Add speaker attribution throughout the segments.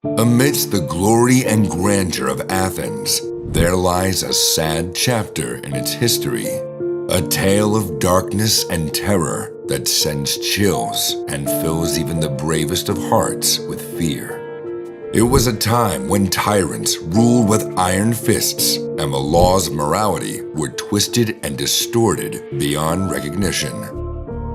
Speaker 1: Amidst the glory and grandeur of Athens, there lies a sad chapter in its history, a tale of darkness and terror that sends chills and fills even the bravest of hearts with fear. It was a time when tyrants ruled with iron fists and the laws of morality were twisted and distorted beyond recognition.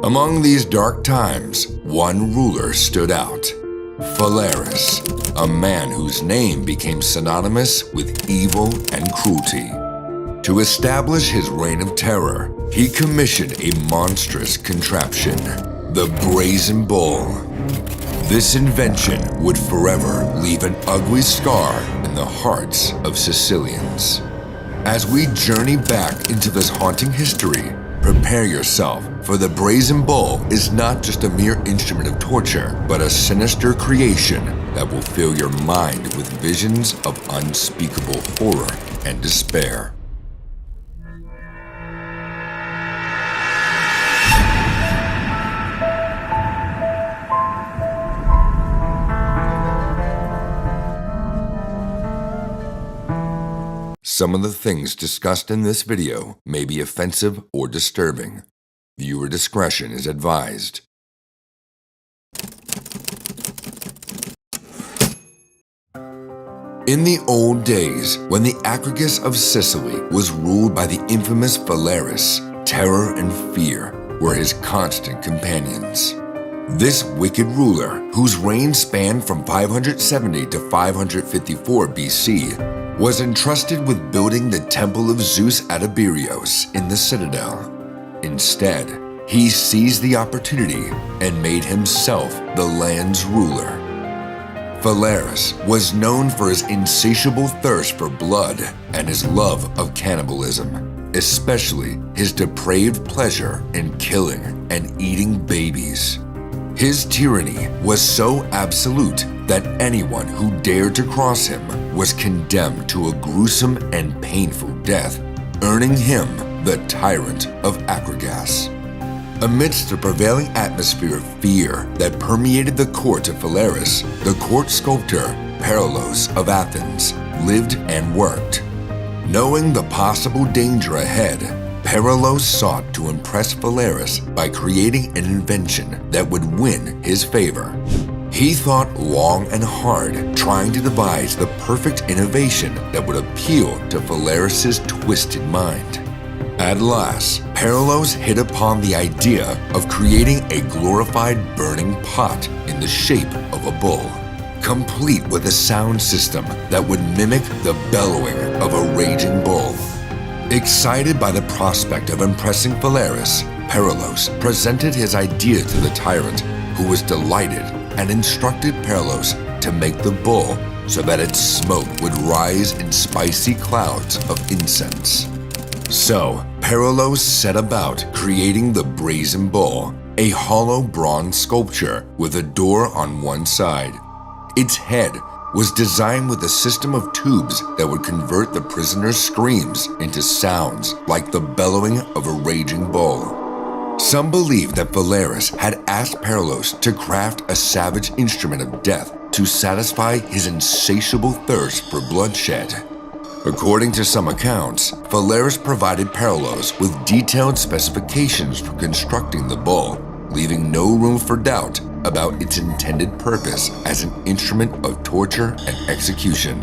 Speaker 1: Among these dark times, one ruler stood out, Phalaris, a man whose name became synonymous with evil and cruelty. To establish his reign of terror, he commissioned a monstrous contraption, the Brazen Bull. This invention would forever leave an ugly scar in the hearts of Sicilians. As we journey back into this haunting history, prepare yourself, for the Brazen Bull is not just a mere instrument of torture, but a sinister creation that will fill your mind with visions of unspeakable horror and despair. Some of the things discussed in this video may be offensive or disturbing. Viewer discretion is advised. In the old days, when the Acragas of Sicily was ruled by the infamous Phalaris, terror and fear were his constant companions. This wicked ruler, whose reign spanned from 570 to 554 BC, was entrusted with building the Temple of Zeus at Abirios in the Citadel. Instead, he seized the opportunity and made himself the land's ruler. Phalaris was known for his insatiable thirst for blood and his love of cannibalism, especially his depraved pleasure in killing and eating babies. His tyranny was so absolute that anyone who dared to cross him was condemned to a gruesome and painful death, earning him the Tyrant of Acragas. Amidst the prevailing atmosphere of fear that permeated the court of Phalaris, the court sculptor Parallos of Athens lived and worked. Knowing the possible danger ahead, Parallos sought to impress Phalaris by creating an invention that would win his favor. He thought long and hard, trying to devise the perfect innovation that would appeal to Phalaris' twisted mind. At last, Parallos hit upon the idea of creating a glorified burning pot in the shape of a bull, complete with a sound system that would mimic the bellowing of a raging bull. Excited by the prospect of impressing Phalaris, Parallos presented his idea to the tyrant, who was delighted and instructed Parallos to make the bull so that its smoke would rise in spicy clouds of incense. So, Parallos set about creating the Brazen Bull, a hollow bronze sculpture with a door on one side. Its head was designed with a system of tubes that would convert the prisoner's screams into sounds like the bellowing of a raging bull. Some believe that Phalaris had asked Parallos to craft a savage instrument of death to satisfy his insatiable thirst for bloodshed. According to some accounts, Phalaris provided Parallos with detailed specifications for constructing the bull, leaving no room for doubt about its intended purpose as an instrument of torture and execution.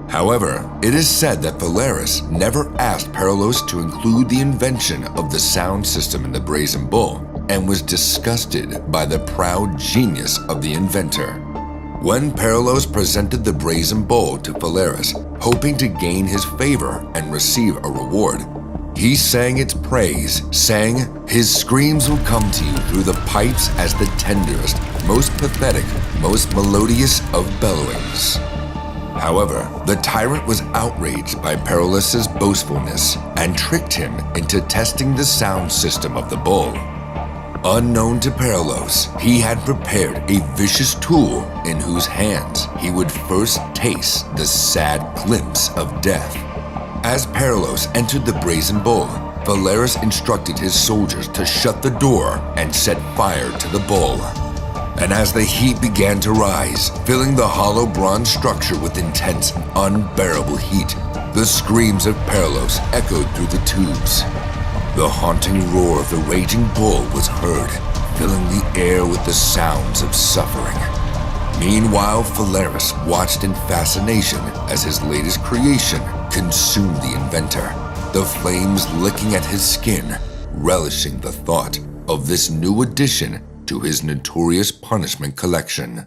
Speaker 1: However, it is said that Phalaris never asked Parallos to include the invention of the sound system in the Brazen Bull and was disgusted by the proud genius of the inventor. When Parallos presented the Brazen Bull to Phalaris, hoping to gain his favor and receive a reward, he sang its praise, saying, "His screams will come to you through the pipes as the tenderest, most pathetic, most melodious of bellowings." However, the tyrant was outraged by Parallos' boastfulness and tricked him into testing the sound system of the bull. Unknown to Parallos, he had prepared a vicious tool in whose hands he would first taste the sad glimpse of death. As Parallos entered the Brazen Bull, Phalaris instructed his soldiers to shut the door and set fire to the bull. And as the heat began to rise, filling the hollow bronze structure with intense and unbearable heat, the screams of Perlos echoed through the tubes. The haunting roar of the raging bull was heard, filling the air with the sounds of suffering. Meanwhile, Phalaris watched in fascination as his latest creation consumed the inventor, the flames licking at his skin, relishing the thought of this new addition to his notorious punishment collection.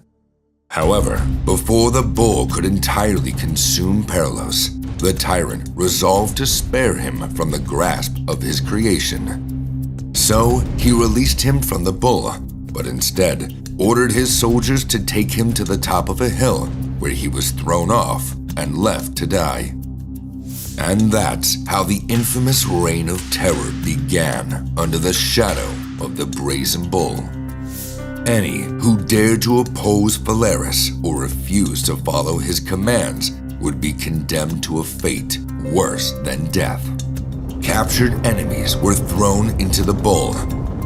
Speaker 1: However, before the bull could entirely consume Perlos, the tyrant resolved to spare him from the grasp of his creation. So he released him from the bull, but instead ordered his soldiers to take him to the top of a hill where he was thrown off and left to die. And that's how the infamous reign of terror began under the shadow of the Brazen Bull. Any who dared to oppose Phalaris or refuse to follow his commands would be condemned to a fate worse than death. Captured enemies were thrown into the bull,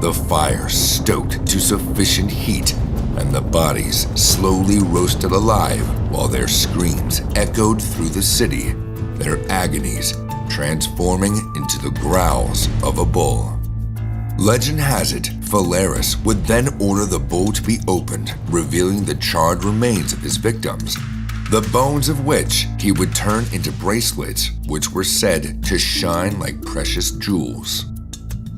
Speaker 1: the fire stoked to sufficient heat, and the bodies slowly roasted alive while their screams echoed through the city, their agonies transforming into the growls of a bull. Legend has it, Phalaris would then order the bull to be opened, revealing the charred remains of his victims, the bones of which he would turn into bracelets which were said to shine like precious jewels.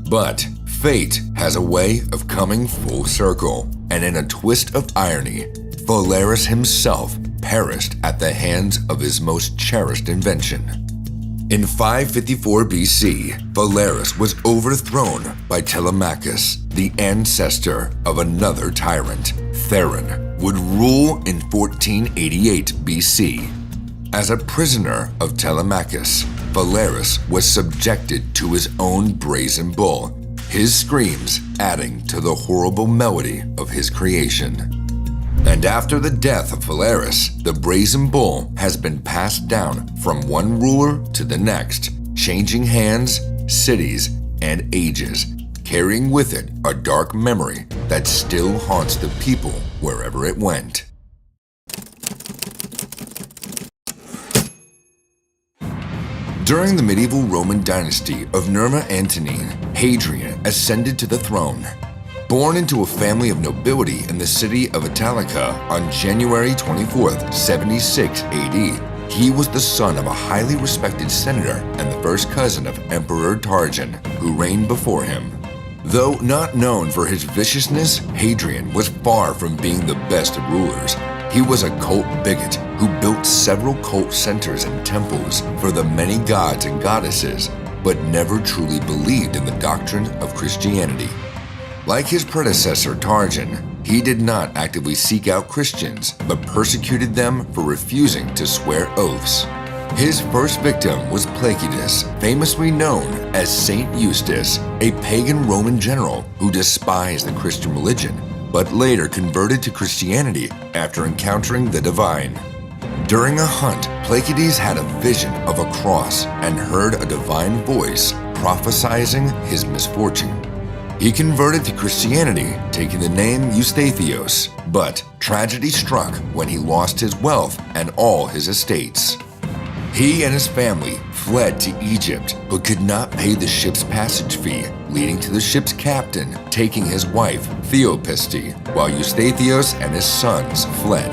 Speaker 1: But fate has a way of coming full circle, and in a twist of irony, Phalaris himself perished at the hands of his most cherished invention. In 554 BC, Phalaris was overthrown by Telemachus, the ancestor of another tyrant. Theron would rule in 1488 BC. As a prisoner of Telemachus, Phalaris was subjected to his own Brazen Bull, his screams adding to the horrible melody of his creation. And after the death of Phalaris, the Brazen Bull has been passed down from one ruler to the next, changing hands, cities, and ages, carrying with it a dark memory that still haunts the people wherever it went. During the medieval Roman dynasty of Numa Antonine, Hadrian ascended to the throne. Born into a family of nobility in the city of Italica on January 24, 76 AD, he was the son of a highly respected senator and the first cousin of Emperor Trajan, who reigned before him. Though not known for his viciousness, Hadrian was far from being the best of rulers. He was a cult bigot who built several cult centers and temples for the many gods and goddesses, but never truly believed in the doctrine of Christianity. Like his predecessor Trajan, he did not actively seek out Christians, but persecuted them for refusing to swear oaths. His first victim was Placidus, famously known as Saint Eustace, a pagan Roman general who despised the Christian religion, but later converted to Christianity after encountering the divine. During a hunt, Placides had a vision of a cross and heard a divine voice prophesizing his misfortune. He converted to Christianity, taking the name Eustathios, but tragedy struck when he lost his wealth and all his estates. He and his family fled to Egypt, but could not pay the ship's passage fee, leading to the ship's captain taking his wife, Theopiste, while Eustathios and his sons fled.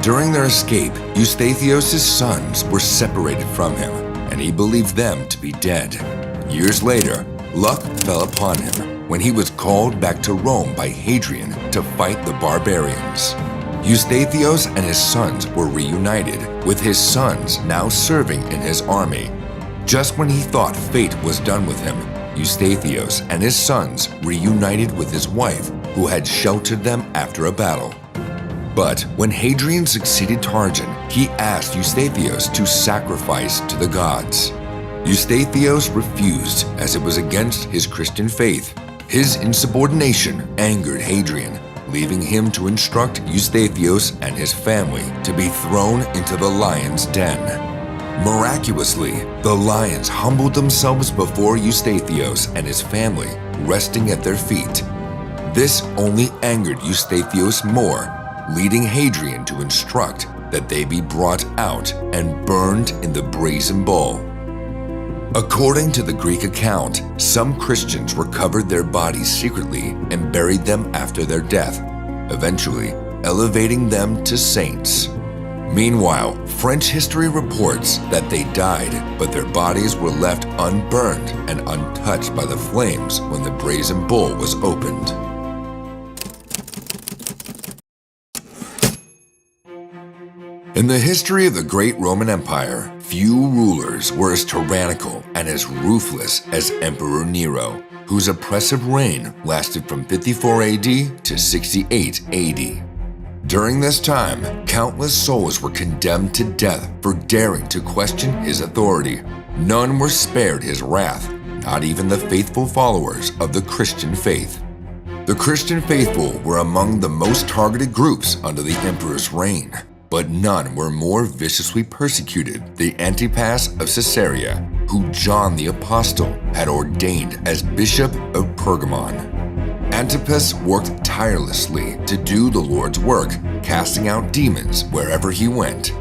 Speaker 1: During their escape, Eustathios' sons were separated from him, and he believed them to be dead. Years later, luck fell upon him when he was called back to Rome by Hadrian to fight the barbarians. Eustathios and his sons were reunited, with his sons now serving in his army. Just when he thought fate was done with him, Eustathios and his sons reunited with his wife, who had sheltered them after a battle. But when Hadrian succeeded Trajan, he asked Eustathios to sacrifice to the gods. Eustathios refused, as it was against his Christian faith. His insubordination angered Hadrian, leaving him to instruct Eustathios and his family to be thrown into the lion's den. Miraculously, the lions humbled themselves before Eustathios and his family, resting at their feet. This only angered Eustathius more, leading Hadrian to instruct that they be brought out and burned in the Brazen Bull. According to the Greek account, some Christians recovered their bodies secretly and buried them after their death, eventually elevating them to saints. Meanwhile, French history reports that they died, but their bodies were left unburned and untouched by the flames when the Brazen Bull was opened. In the history of the great Roman Empire, few rulers were as tyrannical and as ruthless as Emperor Nero, whose oppressive reign lasted from 54 AD to 68 AD. During this time, countless souls were condemned to death for daring to question his authority. None were spared his wrath, not even the faithful followers of the Christian faith. The Christian faithful were among the most targeted groups under the emperor's reign, but none were more viciously persecuted than Antipas of Caesarea, who John the Apostle had ordained as Bishop of Pergamon. Antipas worked tirelessly to do the Lord's work, casting out demons wherever he went.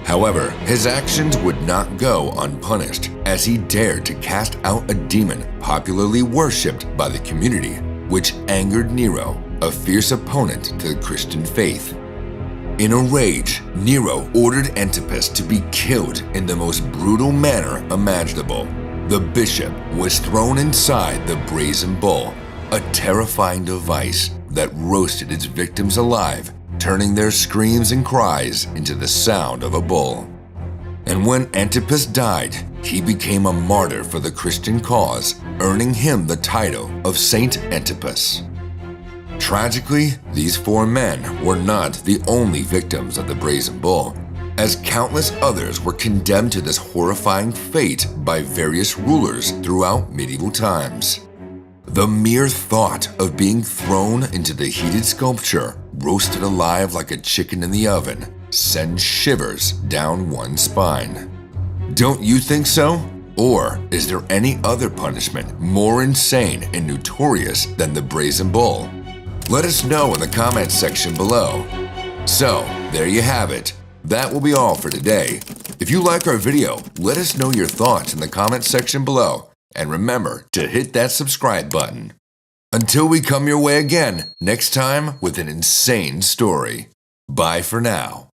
Speaker 1: However, his actions would not go unpunished, as he dared to cast out a demon popularly worshipped by the community, which angered Nero, a fierce opponent to the Christian faith. In a rage, Nero ordered Antipas to be killed in the most brutal manner imaginable. The bishop was thrown inside the Brazen Bull, a terrifying device that roasted its victims alive, turning their screams and cries into the sound of a bull. And when Antipas died, he became a martyr for the Christian cause, earning him the title of Saint Antipas. Tragically, these four men were not the only victims of the Brazen Bull, as countless others were condemned to this horrifying fate by various rulers throughout medieval times. The mere thought of being thrown into the heated sculpture, roasted alive like a chicken in the oven, sends shivers down one's spine. Don't you think so? Or is there any other punishment more insane and notorious than the Brazen Bull? Let us know in the comments section below. So, there you have it. That will be all for today. If you like our video, let us know your thoughts in the comments section below. And remember to hit that subscribe button. Until we come your way again next time with an insane story. Bye for now.